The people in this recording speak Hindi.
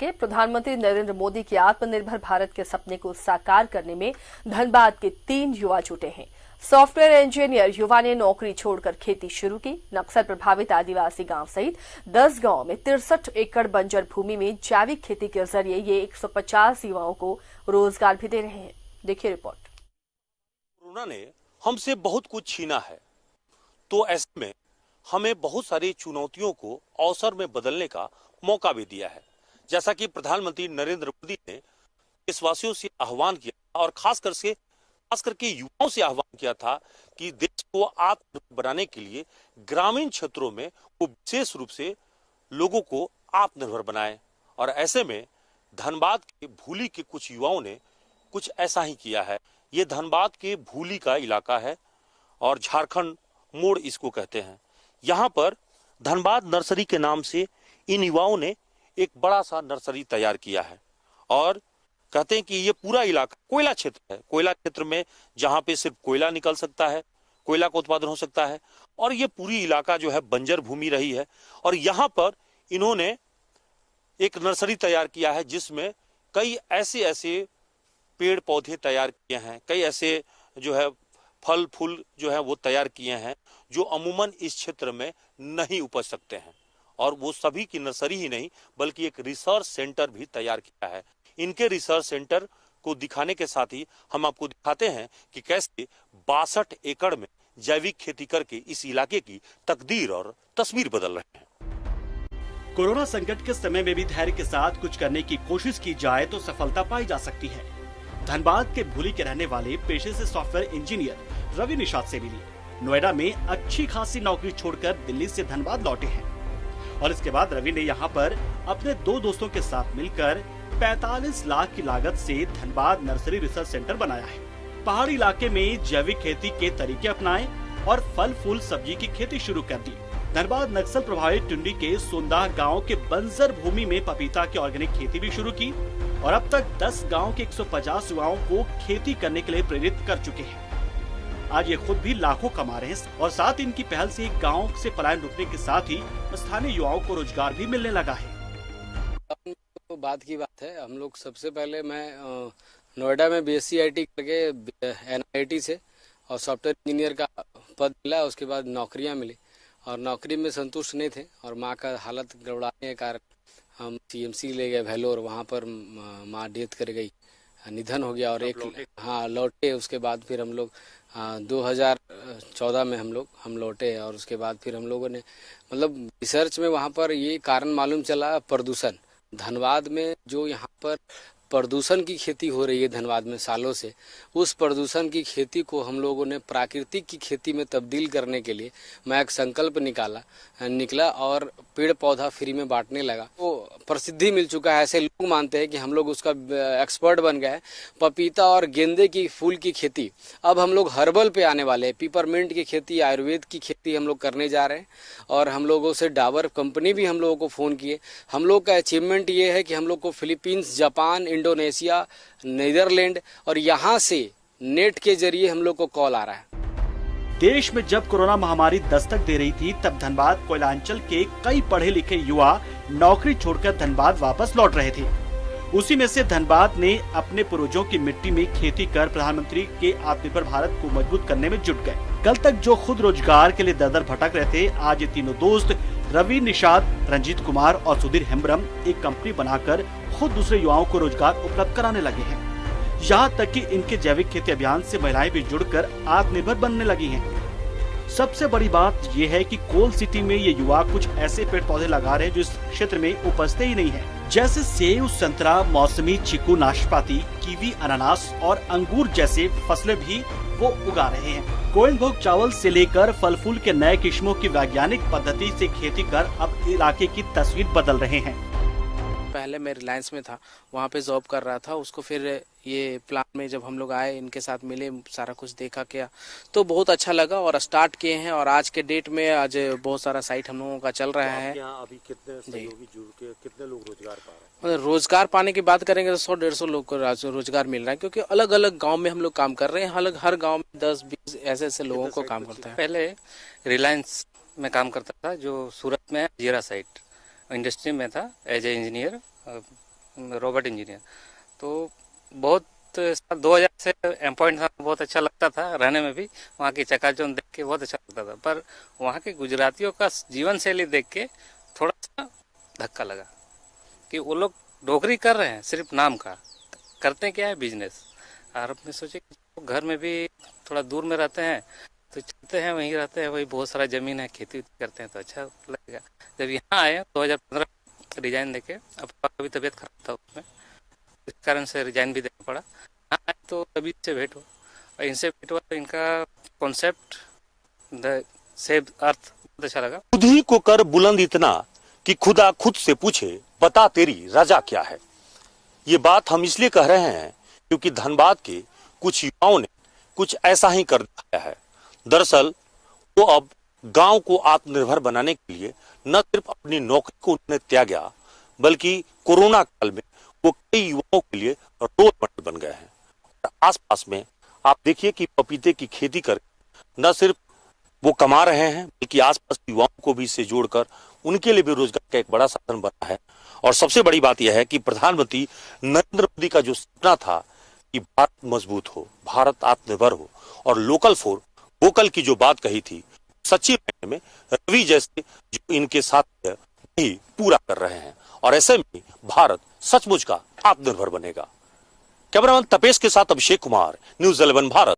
सके। प्रधानमंत्री नरेंद्र मोदी के आत्मनिर्भर भारत के सपने को साकार करने में धनबाद के 3 युवा जुटे हैं। सॉफ्टवेयर इंजीनियर युवा ने नौकरी छोड़कर खेती शुरू की। नक्सल प्रभावित आदिवासी गांव सहित 10 गांव में 63 एकड़ बंजर भूमि में जैविक खेती के जरिए ये 150 युवाओं को रोजगार भी दे रहे हैं। देखिए रिपोर्ट। कोरोना ने हमसे बहुत कुछ छीना है, तो ऐसे में हमें बहुत सारी चुनौतियों को अवसर में बदलने का मौका भी दिया है। जैसा कि प्रधानमंत्री नरेंद्र मोदी ने देशवासियों से आह्वान किया और खास करके युवाओं से आह्वान किया था कि देश को आत्मनिर्भर बनाने के लिए ग्रामीण क्षेत्रों में वो विशेष रूप से लोगों को आत्मनिर्भर बनाए। और ऐसे में धनबाद के भूली के कुछ युवाओं ने कुछ ऐसा ही किया है। ये धनबाद के भूली का इलाका है और झारखंड मोड़ इसको कहते हैं। यहाँ पर धनबाद नर्सरी के नाम से इन युवाओं ने एक बड़ा सा नर्सरी तैयार किया है और कहते हैं कि ये पूरा इलाका कोयला क्षेत्र है। कोयला क्षेत्र में जहाँ पे सिर्फ कोयला निकल सकता है, कोयला का उत्पादन हो सकता है, और ये पूरी इलाका जो है बंजर भूमि रही है। और यहाँ पर इन्होंने एक नर्सरी तैयार किया है जिसमें कई ऐसे पेड़ पौधे तैयार किए हैं, कई ऐसे जो है फल फूल जो है वो तैयार किए हैं जो अमूमन इस क्षेत्र में नहीं उपज सकते हैं। और वो सभी की नर्सरी ही नहीं बल्कि एक रिसर्च सेंटर भी तैयार किया है। इनके रिसर्च सेंटर को दिखाने के साथ ही हम आपको दिखाते हैं कि कैसे 62 एकड़ में जैविक खेती करके इस इलाके की तकदीर और तस्वीर बदल रहे हैं। कोरोना संकट के समय में भी धैर्य के साथ कुछ करने की कोशिश की जाए तो सफलता पाई जा सकती है। धनबाद के भूली के रहने वाले पेशे से सॉफ्टवेयर इंजीनियर रवि निषाद से मिली। नोएडा में अच्छी खासी नौकरी छोड़कर दिल्ली से धनबाद लौटे हैं और इसके बाद रवि ने यहाँ पर अपने 2 दोस्तों के साथ मिलकर 45 लाख की लागत से धनबाद नर्सरी रिसर्च सेंटर बनाया है। पहाड़ी इलाके में जैविक खेती के तरीके अपनाए और फल फूल सब्जी की खेती शुरू कर दी। धनबाद नक्सल प्रभावित टुंडी के सोंदा गांव के बंजर भूमि में पपीता की ऑर्गेनिक खेती भी शुरू की और अब तक 10 गांव के 150 युवाओं को खेती करने के लिए प्रेरित कर चुके हैं। आज ये खुद भी लाखों कमा रहे हैं और साथ ही इनकी पहल से गांव से पलायन रुकने के साथ ही स्थानीय युवाओं को रोजगार भी मिलने लगा है। तो बात की बात है, हम लोग सबसे पहले मैं नोएडा में BSc IT करके NIT से और सॉफ्टवेयर इंजीनियर का पद मिला। उसके बाद नौकरियां मिली और नौकरी में संतुष्ट नहीं थे और माँ का हालत गड़बड़ाने के कारण हम CMC ले गए भेलोर। वहाँ पर माँ डेथ कर गई, निधन हो गया और लौटे। उसके बाद फिर हम लोग 2014 में हम लौटे और उसके बाद फिर हम लोगों ने मतलब रिसर्च में वहाँ पर ये कारण मालूम चला, प्रदूषण। धनबाद में जो यहाँ पर प्रदूषण की खेती हो रही है धनबाद में सालों से, उस प्रदूषण की खेती को हम लोगों ने प्राकृतिक की खेती में तब्दील करने के लिए मैं एक संकल्प निकला और पेड़ पौधा फ्री में बांटने लगा। तो प्रसिद्धि मिल चुका है, ऐसे लोग मानते हैं कि हम लोग उसका एक्सपर्ट बन गए। पपीता और गेंदे की फूल की खेती अब हम लोग हर्बल पे आने वाले हैं। पिपरमिंट की खेती, आयुर्वेद की खेती हम लोग करने जा रहे हैं और हम लोगों से डाबर कंपनी भी हम लोगों को फ़ोन किए। हम लोग का अचीवमेंट ये है कि हम लोग को फिलीपींस, जापान, इंडोनेशिया, नीदरलैंड और यहाँ से नेट के जरिए हम लोग को कॉल आ रहा है। देश में जब कोरोना महामारी दस्तक दे रही थी तब धनबाद कोयलांचल के कई पढ़े लिखे युवा नौकरी छोड़कर धनबाद वापस लौट रहे थे। उसी में से धनबाद ने अपने पूर्वजों की मिट्टी में खेती कर प्रधानमंत्री के आत्मनिर्भर भारत को मजबूत करने में जुट गए। कल तक जो खुद रोजगार के लिए दर-दर भटक रहे थे, आज ये तीनों दोस्त रवि निषाद, रंजीत कुमार और सुधीर हेम्ब्रम एक कंपनी बनाकर खुद दूसरे युवाओं को रोजगार उपलब्ध कराने लगे हैं। यहाँ तक कि इनके जैविक खेती अभियान से महिलाएं भी जुड़कर आत्मनिर्भर बनने लगी हैं। सबसे बड़ी बात यह है कि कोल सिटी में ये युवा कुछ ऐसे पेड़ पौधे लगा रहे हैं जो इस क्षेत्र में उपजते ही नहीं है, जैसे सेब, संतरा, मौसमी, चीकू, नाशपाती, कीवी, अनानास और अंगूर जैसे फसलें भी वो उगा रहे हैं। गोविंदभोग चावल से लेकर फल फूल के नए किस्मों की वैज्ञानिक पद्धति से खेती कर अब इलाके की तस्वीर बदल रहे हैं। पहले मैं रिलायंस में था, वहाँ पे जॉब कर रहा था। उसको फिर ये प्लान में जब हम लोग आए, इनके साथ मिले, सारा कुछ देखा किया तो बहुत अच्छा लगा और स्टार्ट किए हैं। और आज के डेट में आज बहुत सारा साइट हम लोगों का चल रहा है। यहाँ अभी कितने सहयोगी जुड़ के कितने लोग रोजगार पा रहे हैं? रोजगार पाने की बात करेंगे तो 100-150 लोग को रोजगार मिल रहा है, क्योंकि अलग अलग गाँव में हम लोग काम कर रहे हैं। हर गाँव में 10-20 ऐसे लोगों को काम करता है। पहले रिलायंस में काम करता था जो सूरत में जीरा साइट इंडस्ट्री में था as a engineer. Robot engineer. तो बहुत 2000 से एम्पॉइंट था, बहुत अच्छा लगता था रहने में भी। वहाँ की चकाचौंध देख के बहुत अच्छा लगता था, पर वहाँ के गुजरातियों का जीवन शैली देख के थोड़ा सा धक्का लगा कि वो लोग नौकरी कर रहे हैं सिर्फ नाम का, करते क्या है बिजनेस। और अपने सोचे कि घर में भी थोड़ा दूर में रहते हैं तो चलते हैं, वहीं रहते हैं, वही बहुत सारा जमीन है, खेती करते हैं तो अच्छा लगेगा। जब यहाँ आए 2015 रिजाइन देके, अब अभी तबीयत खराब था उसमें, इस कारण से रिजाइन भी देना पड़ा। यहाँ आए तो अभी से भेंट हुआ, और इनसे भेंट हुआ तो इनका कॉन्सेप्ट द सेव अर्थ बहुत अच्छा लगा। खुद ही को कर बुलंद इतना कि खुदा खुद से पूछे बता तेरी रजा क्या है। ये बात हम इसलिए कह रहे हैं क्योंकि धनबाद के कुछ युवाओं ने कुछ ऐसा ही कर दिखाया है। दरअसल वो अब गांव को आत्मनिर्भर बनाने के लिए न सिर्फ अपनी नौकरी को उन्होंने त्यागा, बल्कि कोरोना काल में वो कई युवाओं के लिए रोल मॉडल बन गए हैं। और आसपास में आप देखिए कि पपीते की खेती करके न सिर्फ वो कमा रहे हैं, बल्कि आसपास के युवाओं को भी इससे जोड़कर उनके लिए भी रोजगार का एक बड़ा साधन बना है। और सबसे बड़ी बात यह है कि प्रधानमंत्री नरेंद्र मोदी का जो सपना था कि भारत मजबूत हो, भारत आत्मनिर्भर हो और लोकल फॉर वोकल की जो बात कही थी, सच्ची मायने में रवि जैसे जो इनके साथ है वही पूरा कर रहे हैं। और ऐसे में भारत सचमुच का आत्मनिर्भर बनेगा। कैमरामैन तपेश के साथ अभिषेक कुमार, न्यूज़ 11 भारत।